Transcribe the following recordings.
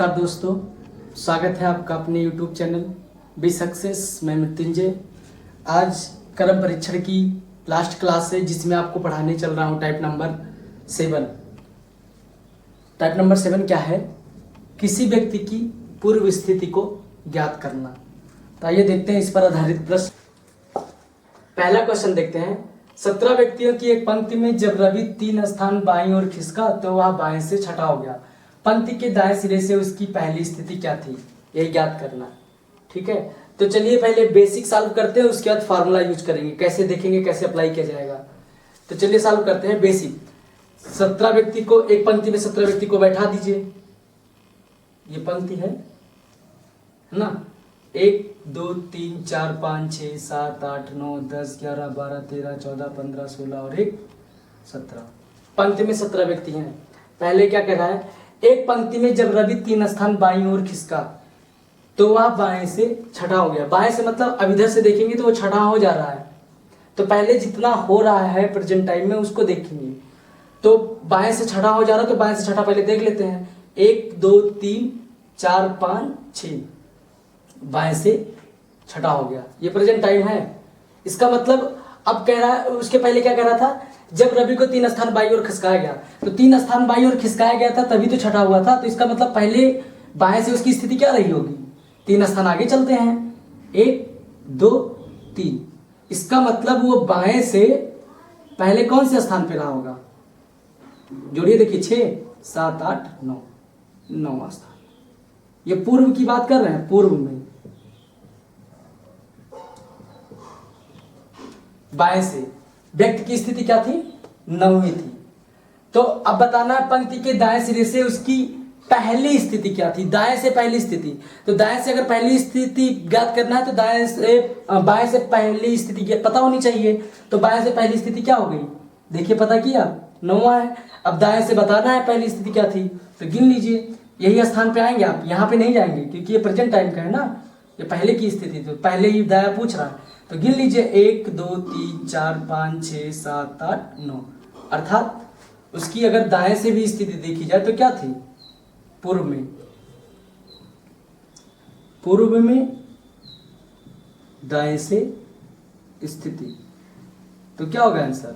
नमस्कार दोस्तों, स्वागत है आपका अपने YouTube चैनल बी सक्सेस। मैं मृत्युंजय। आज कर्म परीक्षण की लास्ट क्लास है जिसमें आपको पढ़ाने चल रहा हूँ टाइप नंबर 7। टाइप नंबर 7 क्या है? किसी व्यक्ति की पूर्व स्थिति को ज्ञात करना। तो आइए देखते हैं इस पर आधारित प्रश्न। पहला क्वेश्चन देखते हैं। 17 व्यक्तियों की एक पंक्ति में जब रवि 3 स्थान बाईं ओर खिसका तो वह बाएं से छठा हो गया। पंक्ति के दाएं सिरे से उसकी पहली स्थिति क्या थी, यही ज्ञात करना। ठीक है, तो चलिए पहले बेसिक सॉल्व करते हैं, उसके बाद फार्मूला यूज करेंगे, कैसे देखेंगे कैसे अप्लाई किया जाएगा। तो चलिए सॉल्व करते हैं बेसिक। 17 व्यक्ति को, एक पंक्ति में 17 व्यक्ति को बैठा दीजिए। ये पंक्ति है ना। 1 2 3 4 5 6 7 8 9 10 11 12 13 14 15 16 और 1 17। पंक्ति में 17 व्यक्ति हैं। पहले क्या कह रहा है? एक पंक्ति में जब रवि 3 स्थान बाईं ओर खिसका तो वह बाएं से छठा हो गया। बाएं से मतलब अब इधर से देखेंगे तो वो छठा हो जा रहा है। तो पहले जितना हो रहा है प्रेजेंट टाइम में उसको देखेंगे। तो बाएं से छठा हो जा रहा है, तो बाएं से छठा पहले देख लेते हैं। 1 2 3 4 5 6 बाएं से छठा हो गया। ये प्रेजेंट टाइम है। इसका मतलब अब कह रहा है, उसके पहले क्या कह रहा था? जब रवि को 3 स्थान बाईं ओर खिसकाया गया, तो 3 स्थान बाईं ओर खिसकाया गया था तभी तो छठा हुआ था। तो इसका मतलब पहले बाएं से उसकी स्थिति क्या रही होगी? 3 स्थान आगे चलते हैं, 1 2 3। इसका मतलब वो बाएं से पहले कौन से स्थान पे रहा होगा? जोड़िए, देखिए 6 7 8 9, 9वां स्थान। ये पूर्व की बात कर रहे हैं, पूर्व में बाएं से व्यक्ति की स्थिति क्या थी? 9वीं थी। तो अब बताना है पंक्ति के दाएं सिरे से उसकी पहली स्थिति क्या थी। दाएं से पहली स्थिति, तो दाएं से अगर पहली स्थिति ज्ञात करना है तो दाएं से बाएं से पहली स्थिति पता होनी चाहिए। तो बाएं से पहली स्थिति क्या हो गई? देखिए, पता किया, 9वां है। अब दाएं से बताना है पहली स्थिति क्या थी, तो गिन लीजिए। यही स्थान पे आएंगे आप, यहाँ पे नहीं जाएंगे क्योंकि ये प्रेजेंट टाइम का है ना। ये पहले की स्थिति, तो पहले ही दाया पूछ रहा है। तो गिन लीजिए, 1 2 3 4 5 6 7 8 9। अर्थात उसकी अगर दाएं से भी स्थिति देखी जाए तो क्या थी? पूर्व में। पूर्व में दाएं से स्थिति, तो क्या होगा आंसर?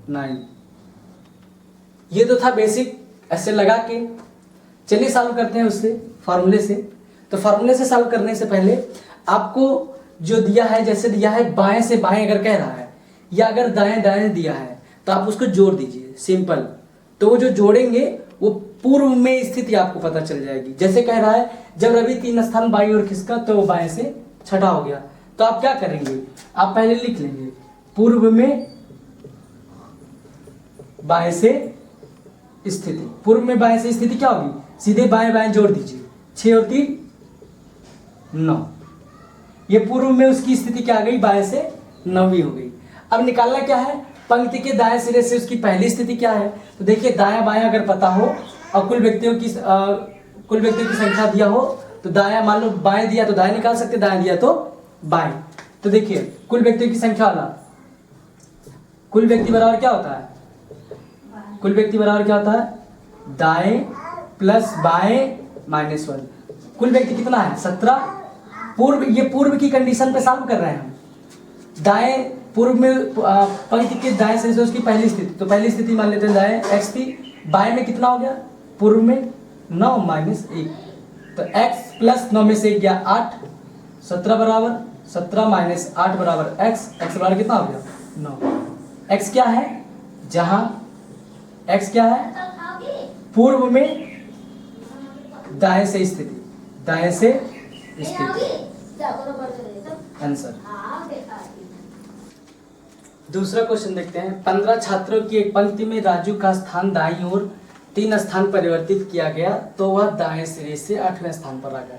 9। ये तो था बेसिक, ऐसे लगा के। चलिए सॉल्व करते हैं उससे, फार्मूले से। तो फार्मूले से सॉल्व करने से पहले आपको जो दिया है, जैसे दिया है बाएं से बाएं अगर कह रहा है, या अगर दाएं दाएं दिया है तो आप उसको जोड़ दीजिए, सिंपल। तो वो जो जोड़ेंगे वो पूर्व में स्थिति आपको पता चल जाएगी। जैसे कह रहा है जब रवि 3 स्थान बाईं ओर खिसका तो वो बाएं से छठा हो गया। तो आप क्या करेंगे? आप पहले लिख लेंगे पूर्व में बाएं से स्थिति। पूर्व में बाएं से स्थिति क्या होगी? सीधे बाएं बाएं जोड़ दीजिए, 6 और 3 9। ये पूर्व में उसकी स्थिति क्या आ गई? बाएं से 9वीं हो गई। अब निकालना क्या है? पंक्ति के दाएं सिरे से उसकी पहली स्थिति क्या है? तो देखिए, दायां बायां अगर पता हो और कुल व्यक्तियों की संख्या दिया हो तो दायां, मान लो बाएं दिया तो दाएं निकाल सकते, दाएं दिया तो बाएं। तो देखिए, कुल व्यक्तियों की संख्या वाला कुल व्यक्ति बराबर क्या होता है? कुल व्यक्ति बराबर क्या होता है? दाएं प्लस बाएं माइनस 1। कुल व्यक्ति कितना है? 17। पूर्व, ये पूर्व की कंडीशन पे सॉल्व कर रहे हैं हम। दाएं, पूर्व में पंक्ति के दाएं से उसकी पहली स्थिति, तो पहली स्थिति मान लेते हैं दाएं x थी। बाएं में कितना हो गया? पूर्व में 9 माइनस 1, तो x प्लस 9 में से 1 गया 8, 17 बराबर 17 माइनस 8 बराबर x। x बराबर कितना हो गया? 9। x क्या है? जहां x क्या है? पूर्व में दाएं से स्थिति, दाएं से स्थिति आंसर। दूसरा क्वेश्चन देखते हैं। 15 छात्रों की एक पंक्ति में राजू का स्थान दाईं ओर 3 स्थान परिवर्तित किया गया तो वह दाएं सिरे से 8वें स्थान पर आ गया।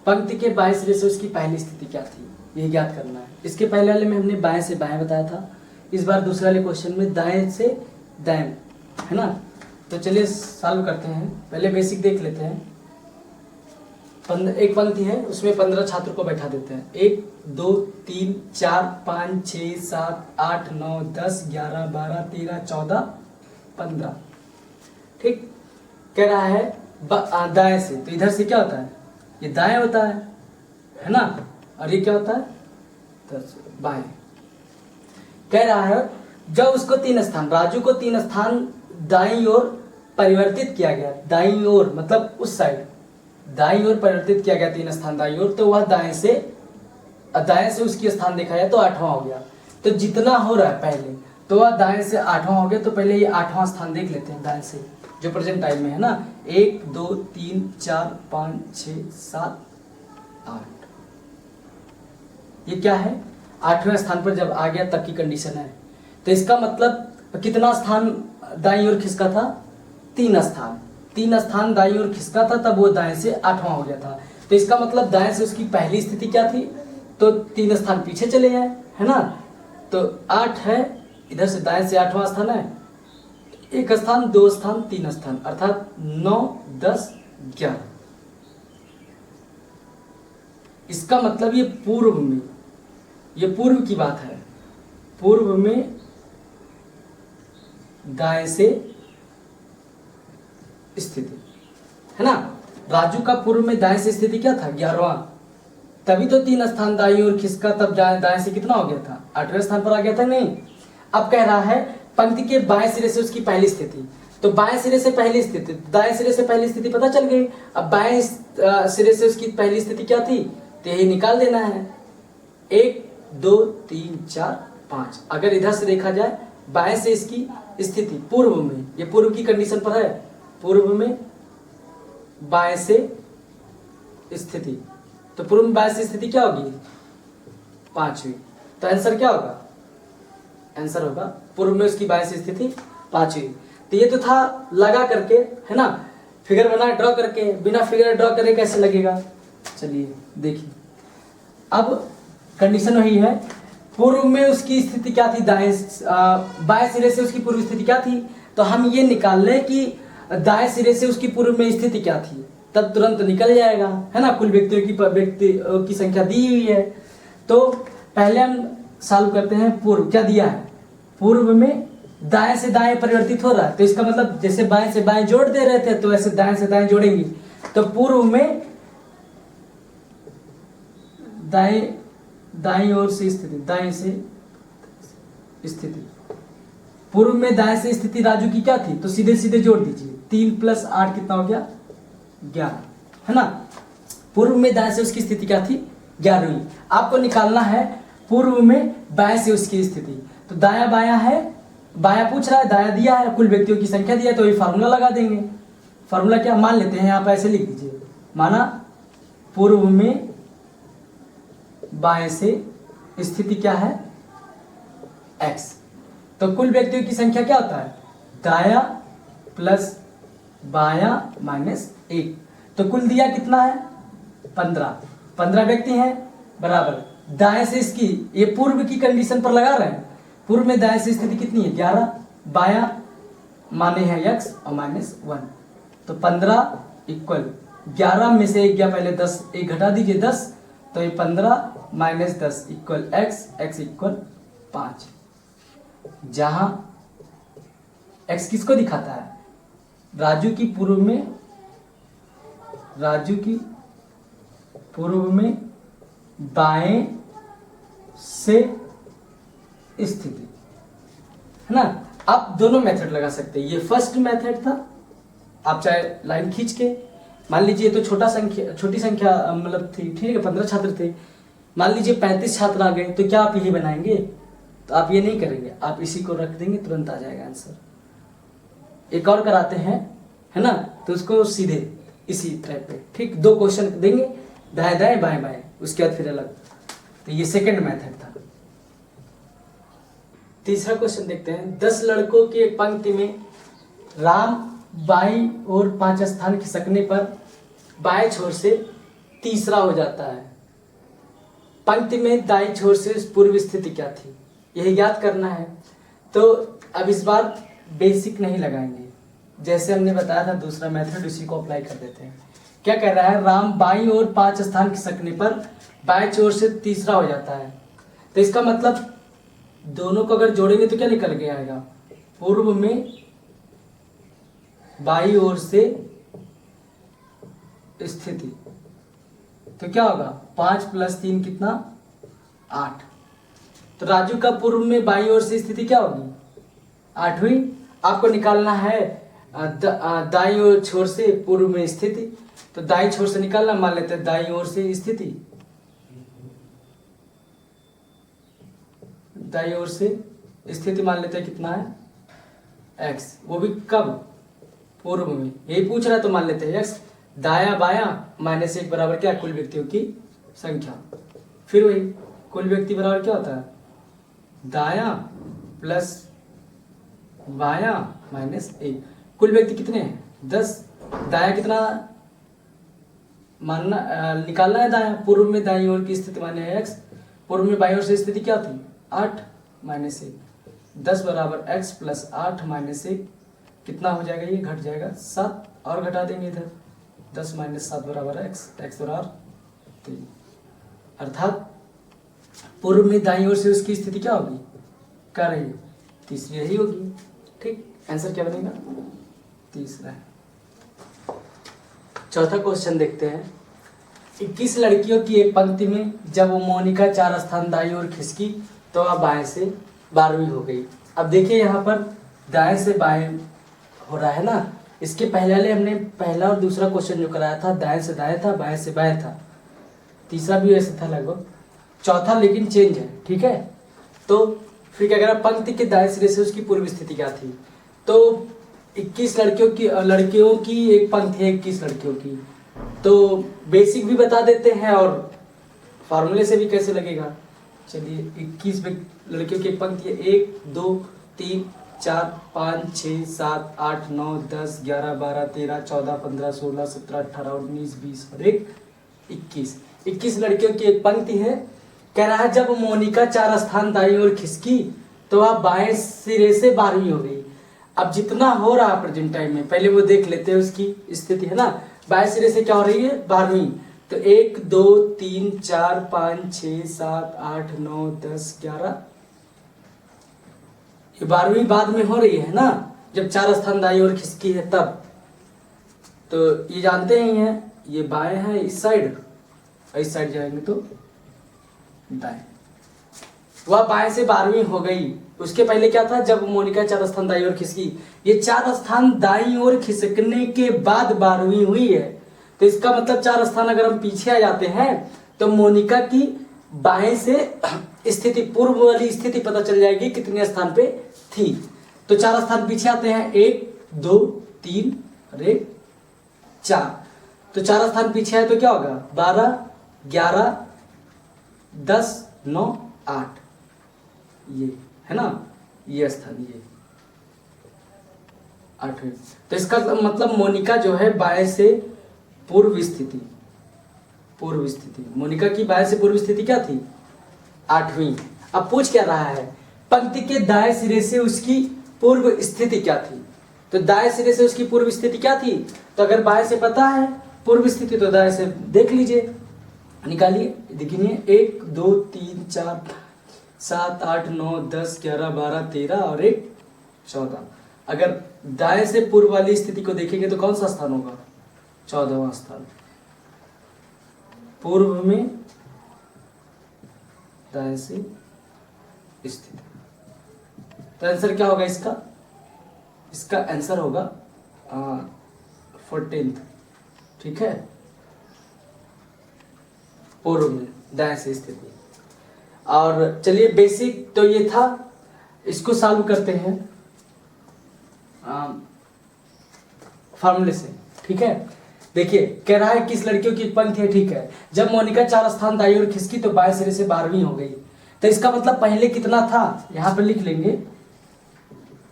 पंक्ति के बाएं सिरे से उसकी पहली स्थिति क्या थी, यह ज्ञात करना है। इसके पहले वाले में हमने बाएं से बाएं बताया था, इस बार दूसरे वाले क्वेश्चन में दाएं से दाएं, है ना। तो चलिए सॉल्व करते हैं। पहले बेसिक देख लेते हैं। एक पंक्ति है, उसमें 15 छात्र को बैठा देते हैं। 1 2 3 4 5 6 7 8 9 10 11 12 13 14 15। ठीक, कह रहा है दाएं से, तो इधर से क्या होता है, ये दाएं होता है ना, और ये क्या होता है, तो बाएं। कह रहा है जब उसको 3 स्थान, राजू को 3 स्थान दाईं ओर परिवर्तित किया गया, दाईं ओर मतलब उस साइड, दाईं ओर परिवर्तित किया गया 3 स्थान दाईं ओर, तो वह दाएं से उसकी स्थान देखा जाए तो 8वां हो गया। तो जितना हो रहा है पहले, तो वह दाएं से 8वां हो गया, तो पहले ये 8वां स्थान देख लेते हैं दाएं से, जो प्रेजेंट टाइम में है ना। 1 2 3 4 5 6 7 8, ये क्या है, 8वें स्थान पर जब आ गया तब की कंडीशन है। तो इसका मतलब कितना स्थान दाईं ओर खिसका था, 3 स्थान, 3 स्थान दाईं ओर खिसका था, तब वो दाएं से 8वां हो गया था। तो इसका मतलब दाएं से उसकी पहली स्थिति क्या थी, तो 3 स्थान पीछे चले गए, है ना। तो 8 है, इधर से दाएं से 8वां स्थान है, 1 स्थान 2 स्थान 3 स्थान, अर्थात 9 10 11। इसका मतलब ये पूर्व में, ये पूर्व की बात है, पूर्व में दाएं से स्थिति, है ना। राजू का पूर्व में दाएं से स्थिति क्या था, 11वां, तभी तो 3 स्थान दाईं ओर खिसका, तब दाएं से कितना हो गया था, 8वें स्थान पर आ गया था, नहीं। अब कह रहा है पंक्ति के बाएं सिरे से उसकी पहली स्थिति, तो बाएं सिरे से पहली स्थिति, दाएं सिरे से पहली स्थिति पता चल गई। अब बाएं सिरे से उसकी पहली स्थिति क्या थी, तो यही निकाल देना है, 1 2 3 4 5। अगर इधर से देखा जाए बाएं से इसकी स्थिति पूर्व में, ये पूर्व की कंडीशन पर है, पूर्व में बाएं से स्थिति, तो पूर्व में बाएं से स्थिति क्या होगी, 5वीं। तो आंसर क्या होगा, आंसर होगा पूर्व में उसकी बाएं से स्थिति 5वीं। तो ये तो था लगा करके, है ना, फिगर बना ड्रॉ करके, बिना फिगर ड्रॉ करे कैसे लगेगा। चलिए देखिए, अब कंडीशन वही है, पूर्व में उसकी स्थिति क्या थी, बाएं सिरे से उसकी पूर्व स्थिति क्या थी, तो हम ये निकाल लें कि दाएं सिरे से उसकी पूर्व में स्थिति क्या थी, तब तुरंत निकल जाएगा, है ना। कुल व्यक्तियों की संख्या दी हुई है, तो पहले हम सॉल्व करते हैं। पूर्व क्या दिया है, पूर्व में दाएं से दाएं परिवर्तित हो रहा है, तो इसका मतलब जैसे बाएं से बाएं जोड़ दे रहे थे, तो ऐसे दाएं से दाएं जोड़ेंगे, तो पूर्व में दाएं ओर से स्थिति, दाएं से स्थिति, पूर्व में दाएं से स्थिति राजू की क्या थी, तो सीधे सीधे जोड़ दीजिए, 3 + 8 कितना हो गया, 11, है ना। पूर्व में दाएं से उसकी स्थिति क्या थी, 11वीं। आपको निकालना है पूर्व में बाएं से उसकी स्थिति, तो दाया बाया है, बाया पूछ रहा है, दाया दिया है, कुल व्यक्तियों की संख्या दिया है, तो ये फार्मूला लगा देंगे। फार्मूला क्या मान लेते हैं, यहाँ पर ऐसे लिख दीजिए, माना पूर्व में बाएं से स्थिति क्या है, x, तो कुल व्यक्तियों की संख्या क्या होता है, दाया प्लस बाया माइनस 1, तो कुल दिया कितना है, 15 व्यक्ति हैं, बराबर दाएं से इसकी, ये पूर्व की कंडीशन पर लगा रहे हैं, पूर्व में दाएं से स्थिति कितनी है, 11, बाया माने हैं x और -1, तो 15 इक्वल 11 में से 1 गया पहले, 10 1 घटा दीजिए 10, तो ये 15 - 10 इक्वल x इक्वल 5, जहां x किसको दिखाता है, राजू की पूर्व में बाएं से स्थिति, है ना। आप दोनों मेथड लगा सकते हैं, ये फर्स्ट मेथड था, आप चाहे लाइन खींच के, मान लीजिए तो छोटी संख्या मतलब थी, ठीक है, 15 छात्र थे, मान लीजिए 35 छात्र आ गए, तो क्या आप यही बनाएंगे, तो आप ये नहीं करेंगे, आप इसी को रख देंगे, तुरंत आ जाएगा आंसर। एक और कराते हैं, है ना, तो उसको सीधे इसी तरह पे, ठीक, 2 क्वेश्चन देंगे, दाएं दाएं बाएं बाएं, उसके बाद फिर अलग, तो ये सेकंड मेथड था। तीसरा क्वेश्चन देखते हैं, 10 लड़कों की एक पंक्ति में राम बाईं ओर 5 स्थान खिसकने पर बाएं छोर से तीसरा हो जाता है, पंक्ति में दाईं छोर से पूर्व स्थिति क्या थी, यही याद करना है। तो अब इस बार बेसिक नहीं लगाएंगे, जैसे हमने बताया था दूसरा मेथड, उसी को अप्लाई कर देते हैं। क्या कह रहा है, राम बाईं ओर 5 स्थान खिसकने पर बाएं छोर से तीसरा हो जाता है, तो इसका मतलब दोनों को अगर जोड़ेंगे तो क्या निकल के आएगा, पूर्व में बाईं ओर से स्थिति, तो क्या होगा 5 + 3 कितना 8। तो राजू का पूर्व में बाईं ओर से स्थिति क्या होगी 8 हुई। आपको निकालना है दाईं ओर छोर से पूर्व में स्थिति, तो दाईं छोर से निकालना, मान लेते हैं दाईं ओर से स्थिति, दाईं ओर से स्थिति मान लेते हैं कितना है x, वो भी कब पूर्व में, यही पूछ रहा है तो मान लेते हैं x। दाया बाया -1 बराबर क्या, कुल व्यक्तियों की संख्या। फिर वही कुल व्यक्ति बराबर क्या होता है दाया प्लस बाया -1। कुल व्यक्ति कितने हैं 10। दाया कितना मानना निकालना है दाया, पूर्व में दाईं ओर की स्थिति माने x, पूर्व में बाईं ओर से स्थिति क्या थी 8 -1। 10 बराबर x + 8 -1 कितना हो जाएगा, ये घट जाएगा 7, और घटा देंगे इधर 10 - 7 बराबर x बराबर 3। अर्थात पूर्व में दाईं ओर से उसकी स्थिति क्या होगी क्या रही, तीसरी यही होगी। ठीक, आंसर क्या बनेगा तीसरा। चौथा क्वेश्चन देखते हैं। 21 लड़कियों की एक पंक्ति में जब वो मोनिका 4 स्थान दाईं ओर खिसकी तो वह बाएं से 12वीं हो गई। अब देखिए यहाँ पर दाएं से बाएं हो रहा है ना, इसके पहले वाले हमने पहला और दूसरा क्वेश्चन जो कराया था दाएं से दाएं था, बाएं से बाएं था, तीसरा भी ऐसे था लगभग, चौथा लेकिन चेंज है। ठीक है, तो फिर क्या करा, पंक्ति के दाएं सिरे से उसकी पूर्व स्थिति क्या थी। तो 21 लड़कियों की एक पंक्ति है 21 लड़कियों की, तो बेसिक भी बता देते हैं और फार्मूले से भी कैसे लगेगा। चलिए 21 लड़कियों की एक पंक्ति है, 1 2 3 4 5 6 7 8 9 10 11 12 13 14 15 16 17 18 19 20 और 21 लड़कियों की एक पंक्ति है। कह रहा है जब मोनिका 4 स्थान दाईं ओर खिसकी तो वह बाएं सिरे से 12वीं हो गई। अब जितना हो रहा है प्रेजेंट टाइम में, पहले वो देख लेते हैं उसकी स्थिति है ना, बाएं सिरे से क्या हो रही है 12वीं। तो 1 2 3 4 5 6 7 8 9 10 11, ये 12वीं बाद में हो रही है ना, जब 4 स्थान दाईं ओर खिसकी है तब। तो ये जानते ही हैं, ये बाएं है इस साइड, इस साइड जाएंगे तो दाएं, वह बाएं से 12वीं हो गई। उसके पहले क्या था, जब मोनिका 4 स्थान दाईं ओर खिसकी, ये 4 स्थान दाईं ओर खिसकने के बाद 12वीं हुई है। तो इसका मतलब 4 स्थान अगर हम पीछे आ जाते हैं तो मोनिका की बाएं से स्थिति, पूर्व वाली स्थिति पता चल जाएगी कितने स्थान पे थी। तो 4 स्थान पीछे आते हैं, 1 2 3 और 1 4। तो 4 स्थान पीछे है तो क्या होगा 12 11 10 9 8, ये है ना, ये स्थान ये 8वें। तो इसका मतलब मोनिका जो है बाएं से पूर्व स्थिति, मोनिका की बाएं से पूर्व स्थिति क्या थी 8वीं। अब पूछ क्या रहा है, पंक्ति के दाएं सिरे से उसकी पूर्व स्थिति क्या थी। तो दाएं सिरे से उसकी पूर्व स्थिति क्या थी, तो अगर बाएं से पता है पूर्व स्थिति तो दाएं से देख लीजिए, निकालिए, देखिए 1 2 3 4 7 8 9 10 11 12 13 और 1 14। अगर दाएं से पूर्व वाली स्थिति को देखेंगे तो कौन सा स्थान होगा 14वां स्थान, पूर्व में दाएं से स्थिति। तो आंसर क्या होगा इसका आंसर होगा 14th। ठीक है, पूर्व में दाएं से स्थिति। और चलिए बेसिक तो ये था, इसको सॉल्व करते हैं फॉर्मूले से। ठीक है, देखिए कह रहा है किस लड़कियों की पंक्ति है। ठीक है, जब मोनिका 4 स्थान दाईं ओर खिसकी तो बाएं सिरे से 12वीं हो गई। तो इसका मतलब पहले कितना था, यहां पर लिख लेंगे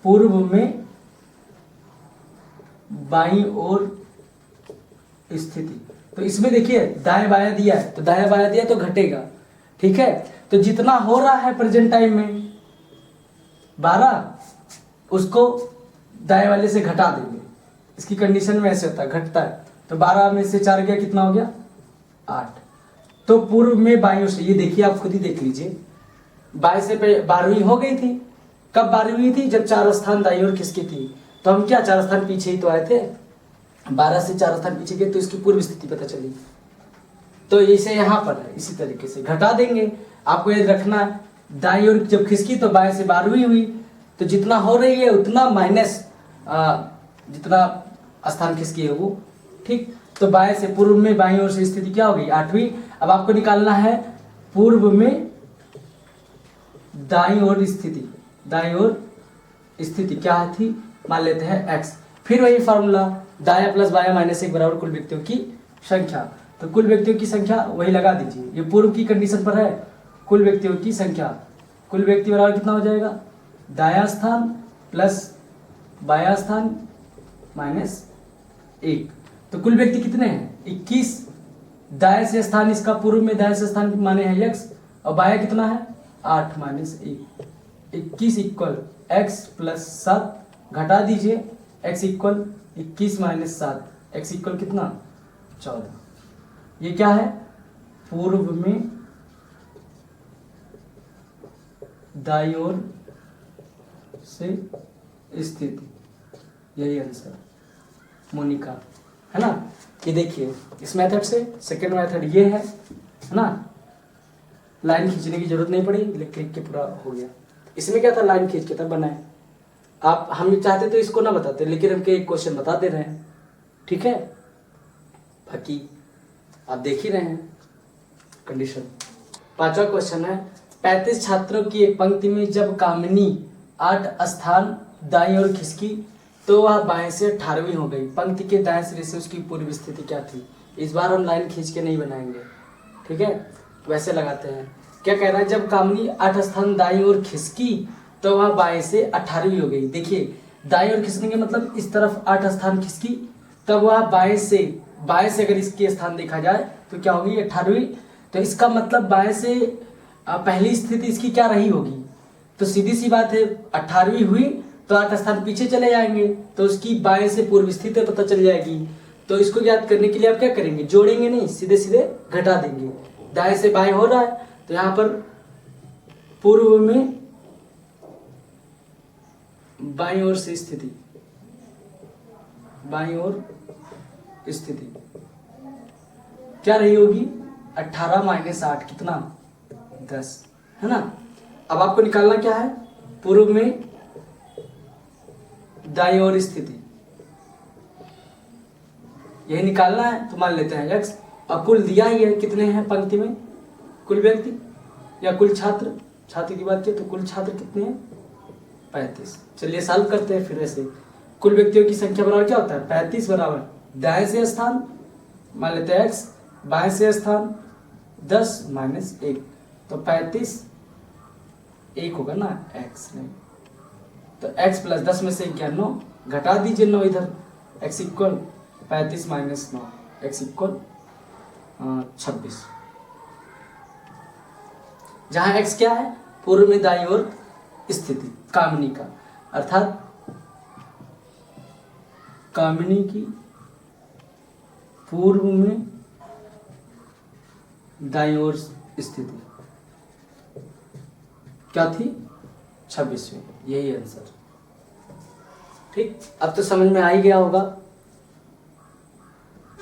पूर्व में बाईं ओर स्थिति। तो इसमें देखिए दाएं बायां दिया है, तो दाएं बायां दिया तो घटेगा। ठीक है, तो जितना हो रहा है प्रेजेंट टाइम में 12, उसको दाएं वाले से घटा देंगे। इसकी कंडीशन में ऐसे होता है, घटता है। तो 12 में से 4 गया, कितना हो गया 8। तो पूर्व में बाईं ओर से, ये देखिए आप खुद ही देख लीजिए, बाएं से 12वीं हो गई थी। कब 12वीं थी, जब 4 स्थान दाईं ओर खिसकी थी। तो हम क्या 4 स्थान पीछे ही तो आए थे, 12 से 4 स्थान पीछे गए तो इसकी पूर्व स्थिति पता चली। तो इसे यहाँ पर है, इसी तरीके से घटा देंगे। आपको याद रखना है, दाईं ओर जब खिसकी तो बाएं से 12वीं हुई, तो जितना हो रही है उतना माइनस जितना स्थान खिसकी है वो, ठीक। तो बाएं से पूर्व में बाईं ओर से स्थिति क्या हो गई, 8वीं। अब आपको निकालना है पूर्व में दाईं ओर स्थिति। दाईं ओर स्थिति क्या थी, मान लेते हैं x। फिर वही फार्मूला, दाया प्लस बाया माइनस 1 बराबर कुल व्यक्तियों की संख्या। तो कुल व्यक्तियों की संख्या वही लगा दीजिए, ये पूर्व की कंडीशन पर है। कुल व्यक्तियों की संख्या, कुल व्यक्ति बराबर कितना हो जाएगा, दाया स्थान प्लस बाया स्थान माइनस 1। तो कुल व्यक्ति कितने हैं, 21। दाएं से स्थान, इसका पूर्व में दाएं से स्थान माने है x, और बाया कितना है 8 माइनस 1। 21 इक्वल x प्लस 7, घटा दीजिए, x equal 21 minus 7, x equal कितना 14। ये क्या है, पूर्व में दाईं ओर से स्थिति, यही आंसर मोनिका, है ना। ये देखिए इस मेथड से, सेकंड मेथड ये है ना। लाइन खींचने की जरूरत नहीं पड़ी, लिख के पूरा हो गया। इसमें क्या था, लाइन खींच के तब बनाए। आप हम चाहते तो इसको ना बताते, लेकिन हमके एक क्वेश्चन बता दे रहे हैं, ठीक है। बाकी आप देख ही रहे हैं कंडीशन। 5वां क्वेश्चन है, 35 छात्रों की एक पंक्ति में जब कामिनी 8 स्थान दाईं ओर खिसकी तो वह बाएं से 18वीं हो गई। पंक्ति के दाएं सिरे से उसकी पूर्व स्थिति क्या थी। इस बार हम लाइन खींच के नहीं बनाएंगे, ठीक है, वैसे लगाते हैं। क्या कह रहा है, जब कामिनी 8 स्थान दाईं ओर खिसकी तो वह बाएं से 18वीं हो गई। देखिए दाईं ओर खिसकने के मतलब इस तरफ 8 स्थान खिसकी, तब वह बाएं से अगर इसके स्थान देखा जाए तो क्या होगी 18वीं। तो इसका मतलब बाएं से पहली स्थिति इसकी क्या रही होगी, तो सीधी सी बात है 18वीं हुई तो 8 स्थान पीछे चले जाएंगे, तो उसकी बाएं से पूर्व स्थिति पता चल जाएगी। तो इसको याद करने के लिए आप क्या करेंगे, जोड़ेंगे नहीं, सीधे सीधे घटा देंगे। दाएं से बाएं हो रहा है तो यहाँ पर पूर्व में बाईं ओर से स्थिति, बाईं ओर स्थिति क्या रही होगी, 18 माइनस 8 कितना 10, है ना। अब आपको निकालना क्या है, पूर्व में दाईं ओर स्थिति, यही निकालना है। तो मान लेते हैं x, और कुल दिया ही है, कितने हैं पंक्ति में, कुल व्यक्ति या कुल छात्र, छात्र की बात की तो कुल छात्र कितने हैं 35। चलिए सॉल्व करते हैं फिर। ऐसे कुल व्यक्तियों की संख्या बराबर क्या होता है, 35 बराबर दाएं से स्थान मान लेते हैं x, बाएं से स्थान 10 माइनस 1, तो 35 1 होगा ना, x नहीं, तो x प्लस 10 में से 9, घटा दीजिए 9 इधर, x equal 35 minus 9, x equal 26। जहां x क्या है, पूर्व में दाईं ओर स्थिति कामिनी का, अर्थात कामिनी की पूर्व में दाईं ओर स्थिति क्या थी 26वीं, यही आंसर, ठीक। अब तो समझ में आ ही गया होगा,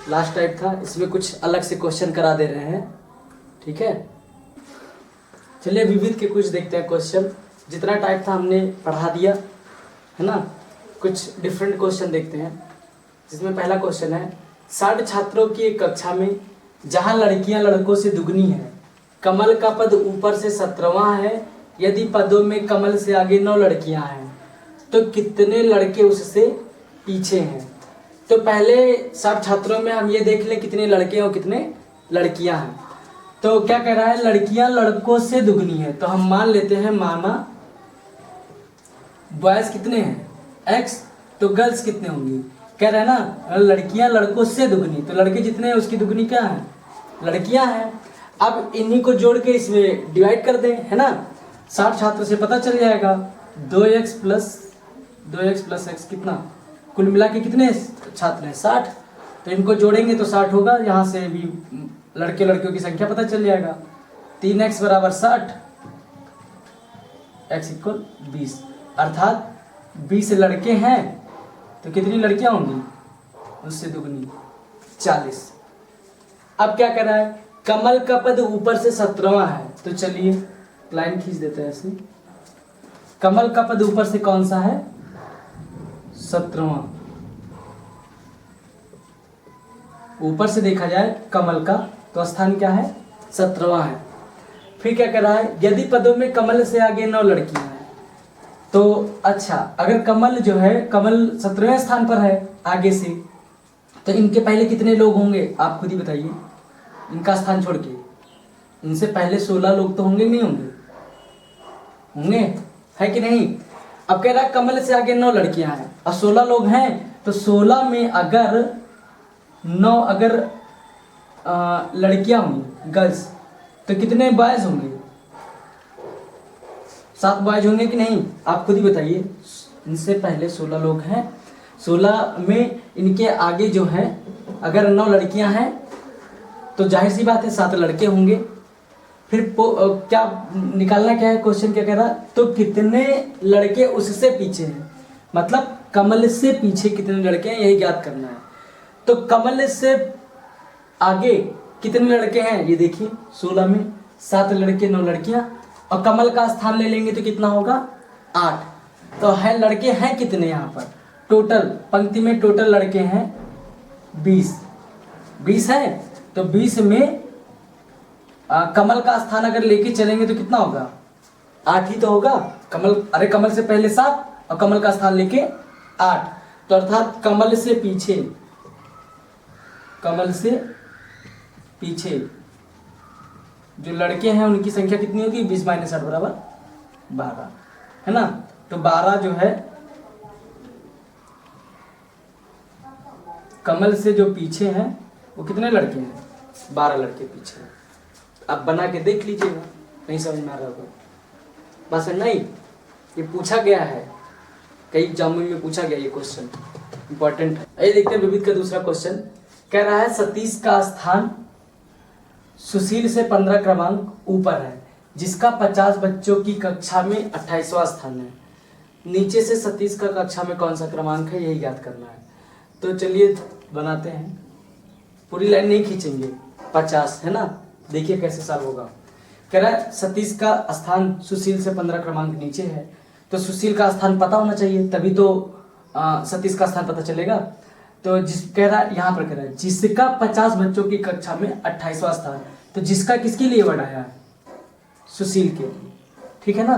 लास्ट टाइप था, इसमें कुछ अलग से क्वेश्चन करा दे रहे हैं, ठीक है। चलिए विविध के कुछ देखते हैं क्वेश्चन, जितना टाइप था हमने पढ़ा दिया, है ना। कुछ डिफरेंट क्वेश्चन देखते हैं, जिसमें पहला क्वेश्चन है, 60 छात्रों की एक कक्षा में जहां लड़कियां लड़कों से दुगनी है, कमल का पद ऊपर से 17वां है, यदि पदों में कमल से आगे 9 लड़कियां हैं तो कितने लड़के उससे पीछे हैं। तो पहले 60 छात्रों में हम ये देख लें कितने लड़के और कितने लड़कियां हैं। तो क्या कह रहा है, लड़कियां लड़कों से दुगनी है, तो हम मान लेते हैं, माना बॉयज कितने हैं x, तो गर्ल्स कितने होंगी, कह रहे हैं ना लड़कियां लड़कों से दुगनी, तो लड़के जितने हैं उसकी दुगनी क्या है, लड़कियां हैं। अब इन्हीं को जोड़ के इसमें डिवाइड कर दें, है ना। 60 छात्र से पता चल जाएगा 2x प्लस x कितना, कुल मिला के कितने छात्र हैं 60, तो इनको जोड़ेंगे तो 60 होगा, यहाँ से भी लड़के लड़कियों की संख्या पता चल जाएगा। 3x बराबर 60, x इक्वल 20, अर्थात 20 लड़के हैं तो कितनी लड़कियां होंगी उससे दुगनी 40। अब क्या कर रहा है, कमल का पद ऊपर से 17वां है, तो चलिए लाइन खींच देते हैं ऐसे। कमल का पद ऊपर से कौन सा है, 17वां। ऊपर से देखा जाए कमल का तो स्थान क्या है, 17वां है। फिर क्या कर रहा है, यदि पदों में कमल से आगे 9 लड़कियां हैं तो अच्छा, अगर कमल जो है, कमल 17वें स्थान पर है आगे से, तो इनके पहले कितने लोग होंगे आप खुद ही बताइए। इनका स्थान छोड़ के इनसे पहले 16 लोग तो होंगे, नहीं होंगे, होंगे, है कि नहीं। अब कह रहा है कमल से आगे 9 लड़कियां हैं और 16 लोग हैं, तो 16 में अगर 9 अगर लड़कियां होंगी गर्ल्स, तो कितने बॉयज होंगे, 7 बॉयज होंगे कि नहीं, आप खुद ही बताइए। इनसे पहले 16 लोग हैं, 16 में इनके आगे जो है अगर 9 लड़कियां हैं तो जाहिर सी बात है 7 लड़के होंगे। फिर क्या निकालना, क्या है क्वेश्चन, क्या कह रहा, तो कितने लड़के उससे पीछे हैं, मतलब कमल से पीछे कितने लड़के हैं, यही ज्ञात करना है। तो कमल से आगे कितने लड़के हैं, ये देखिए 16 में 7 लड़के 9 लड़कियां, और कमल का स्थान ले लेंगे तो कितना होगा, 8। तो है लड़के हैं कितने यहाँ पर, टोटल पंक्ति में टोटल लड़के हैं 20 है। तो 20 में कमल का स्थान अगर लेके चलेंगे तो कितना होगा, 8 ही तो होगा। कमल, अरे कमल से पहले 7 और कमल का स्थान लेके 8, तो अर्थात कमल से पीछे, कमल से पीछे जो लड़के हैं उनकी संख्या कितनी होगी, 20 - 8 बराबर 12, है ना। तो 12 जो है कमल से जो पीछे हैं वो कितने लड़के हैं, 12 लड़के पीछे। आप बना के देख लीजिएगा, नहीं समझ में आ रहा होगा बस नहीं, ये पूछा गया है, कई एग्जाम में पूछा गया ये क्वेश्चन, इंपॉर्टेंट है। ये देखते हैं विविध का दूसरा क्वेश्चन, कह रहा है सतीश का स्थान सुशील से 15 क्रमांक ऊपर है, जिसका 50 बच्चों की कक्षा में 28वां स्थान है। नीचे से सतीश का कक्षा में कौन सा क्रमांक है, यही ज्ञात करना है। तो चलिए बनाते हैं, पूरी लाइन नहीं खींचेंगे, 50 है ना, देखिए कैसे सॉल्व होगा। कह रहा है सतीश का स्थान सुशील से 15 क्रमांक नीचे है, तो सुशील का स्थान पता होना चाहिए, तभी तो सतीश का स्थान पता चलेगा। तो जिस कह रहा है यहाँ पर कह रहा है जिसका 50 बच्चों की कक्षा में 28वां स्थान, तो जिसका किसके लिए बढ़ाया है, सुशील के, ठीक है ना।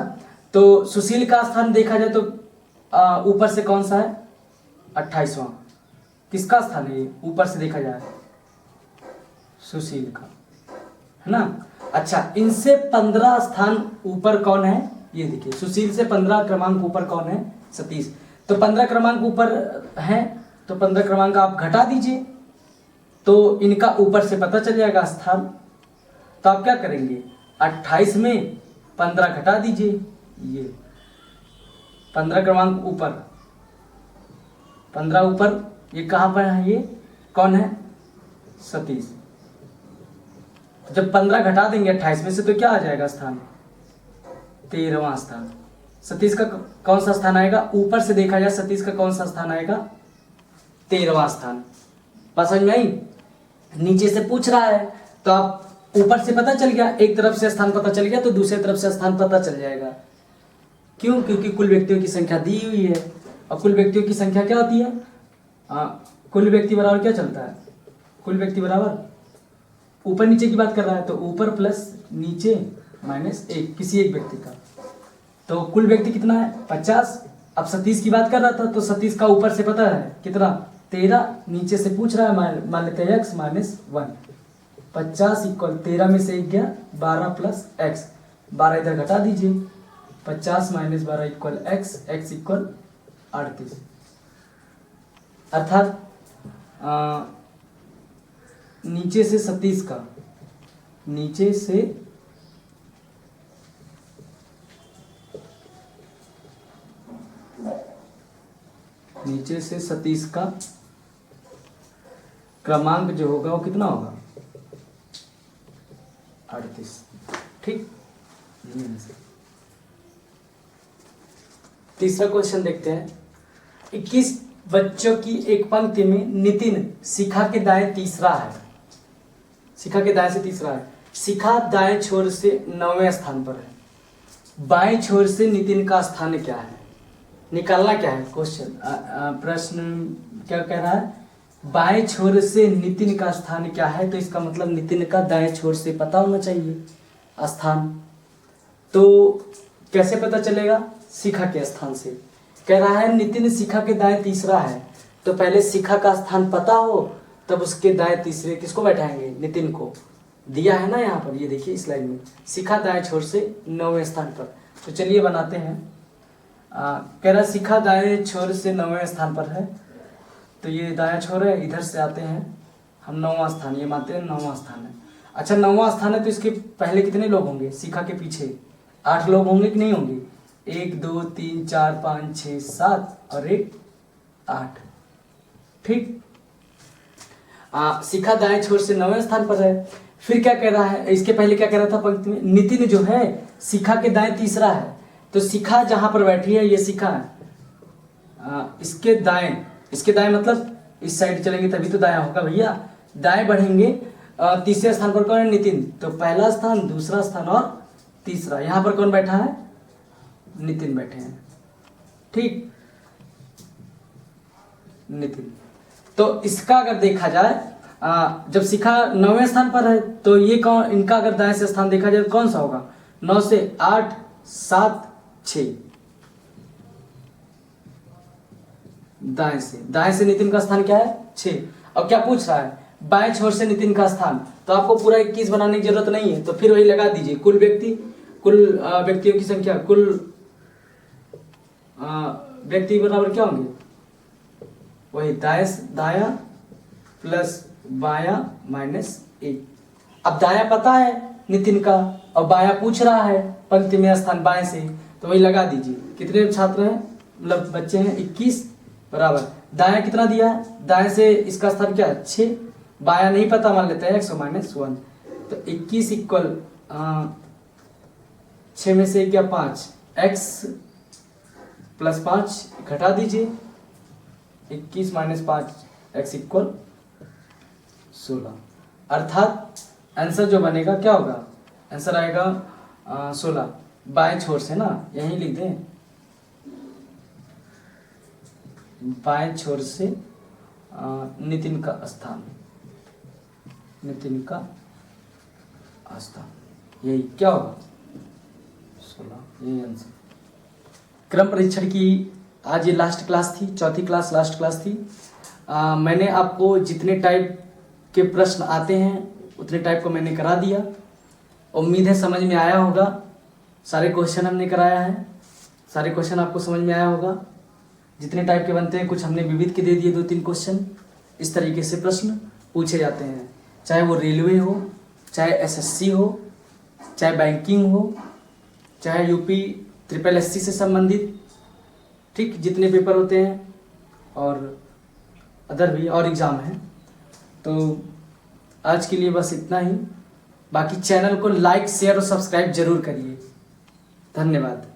तो सुशील का स्थान देखा जाए तो ऊपर से कौन सा है, 28वां, किसका स्थान है ये, ऊपर से देखा जाए सुशील का, है ना। अच्छा, इनसे 15 स्थान ऊपर कौन है, ये देखिए सुशील से 15 क्रमांक ऊपर कौन है, सतीश। तो 15 क्रमांक ऊपर है, तो 15 क्रमांक आप घटा दीजिए, तो इनका ऊपर से पता चल जाएगा स्थान। तो आप क्या करेंगे, 28 में 15 घटा दीजिए, ये 15 क्रमांक ऊपर, 15 ऊपर, ये कहाँ पर है, ये कौन है, सतीश। जब 15 घटा देंगे 28 में से तो क्या आ जाएगा स्थान, 13वां स्थान। सतीश का कौन सा स्थान आएगा, ऊपर से देखा जाए सतीश का कौन सा स्थान आएगा, 13वां स्थान। बात समझ में आई। नीचे से पूछ रहा है तो आप ऊपर से पता चल गया, एक तरफ से स्थान पता चल गया तो दूसरी तरफ से स्थान पता चल जाएगा। क्यों, क्योंकि कुल व्यक्तियों की संख्या दी हुई है, और कुल व्यक्तियों की संख्या क्या होती है, कुल व्यक्ति बराबर क्या चलता है, कुल व्यक्ति बराबर ऊपर नीचे की बात कर रहा है, तो ऊपर प्लस नीचे माइनस 1 किसी एक व्यक्ति का, तो कुल व्यक्ति कितना है, 50। अब सतीश की बात कर रहा था, तो सतीश का ऊपर से पता है कितना, 13, नीचे से पूछ रहा है, मान लेते हैं x - 1, 50 = 13 में से 1 गया, 12 + x, 12 इधर घटा दीजिए, 50 - 12 = x, x = 38। अर्थात नीचे से सतीश का, नीचे से सतीश का क्रमांक जो होगा वो कितना होगा, 38, ठीक। तीसरा क्वेश्चन देखते हैं, 21 बच्चों की एक पंक्ति में नितिन शिखा के दाएं तीसरा है, शिखा के दाएं से तीसरा है। शिखा दाएं छोर से 9वें स्थान पर है। बाएं छोर से नितिन का स्थान क्या है, निकालना क्या है क्वेश्चन, प्रश्न क्या कह रहा है, बाएं छोर से नितिन का स्थान क्या है, तो इसका मतलब नितिन का दाएं छोर से पता होना चाहिए स्थान। तो कैसे पता चलेगा, शिखा के स्थान से। कह रहा है नितिन शिखा के दाएं तीसरा है, तो पहले शिखा का स्थान पता हो तब उसके दाएं तीसरे किसको बैठाएंगे, नितिन को। दिया है ना यहाँ पर, ये देखिए इस लाइन में, शिखा दाएं छोर से 9वें स्थान पर। तो चलिए बनाते हैं। कह रहा शिखा दाएं छोर से 9वें स्थान पर है, तो ये दाया छोर है, इधर से आते हैं हम 9वां स्थान, ये मानते हैं 9वां स्थान है। अच्छा 9वां स्थान है तो इसके पहले कितने लोग होंगे, शिखा के पीछे 8 लोग होंगे कि नहीं होंगे, 1 2 3 4 5 6 7 और 1 8। ठीक, शिखा दाएं छोर से 9वें स्थान पर है। फिर क्या कह रहा है, इसके पहले क्या कह रहा था पंक्ति में, नितिन जो है शिखा के दाएं तीसरा है, तो शिखा जहां पर बैठी है ये शिखा है, इसके दाएं मतलब इस साइड चलेंगे तभी तो दाया होगा भैया, दाएं बढ़ेंगे। तीसरे स्थान पर कौन है, नितिन। तो पहला स्थान, दूसरा स्थान और तीसरा, यहां पर कौन बैठा है, नितिन बैठे हैं। ठीक, नितिन। तो इसका अगर देखा जाए, जब शिखा 9वें स्थान पर है तो ये कौन, इनका अगर दाएं से स्थान देखा जाए तो कौन सा होगा, 9 से 8 7 6, दाएं से नितिन का स्थान क्या है, 6। अब क्या पूछ रहा है, बाएं छोर से नितिन का स्थान, तो आपको पूरा 21 बनाने की जरूरत नहीं है, तो फिर वही लगा दीजिए, कुल व्यक्तियों की संख्या, कुल व्यक्ति बराबर क्या होंगे, वही दाया प्लस बाया माइनस 1। अब दाया पता है नितिन का और बाया पूछ रहा है पंक्ति में स्थान बाएं से, तो वही लगा दीजिए। कितने छात्र हैं, मतलब बच्चे हैं, 21 बराबर दाया कितना दिया है, दाएं से इसका स्थान क्या है 6, बाया नहीं पता, मान लेते हैं 100 माइनस 1, तो 21 इक्वल 6 में से क्या 5, x प्लस 5 घटा दीजिए, 21 माइनस 5 x इक्वल 16। अर्थात आंसर जो बनेगा क्या होगा, आंसर आएगा 16। बाएं छोर से ना, यहीं लिख दें, बाएं छोर से नितिन का स्थान, यही क्या होगा 16, यही आंसर। क्रम परीक्षण की आज ये लास्ट क्लास थी, चौथी क्लास, लास्ट क्लास थी। मैंने आपको जितने टाइप के प्रश्न आते हैं उतने टाइप को मैंने करा दिया। उम्मीद है समझ में आया होगा, सारे क्वेश्चन हमने कराया है, सारे क्वेश्चन आपको समझ में आया होगा। जितने टाइप के बनते हैं, कुछ हमने विविध के दे दिए 2-3 क्वेश्चन। इस तरीके से प्रश्न पूछे जाते हैं, चाहे वो रेलवे हो, चाहे एसएससी हो, चाहे बैंकिंग हो, चाहे यूपी SSSC से संबंधित, ठीक, जितने पेपर होते हैं और अदर भी और एग्ज़ाम हैं। तो आज के लिए बस इतना ही। बाकी चैनल को लाइक, शेयर और सब्सक्राइब जरूर करिए। धन्यवाद।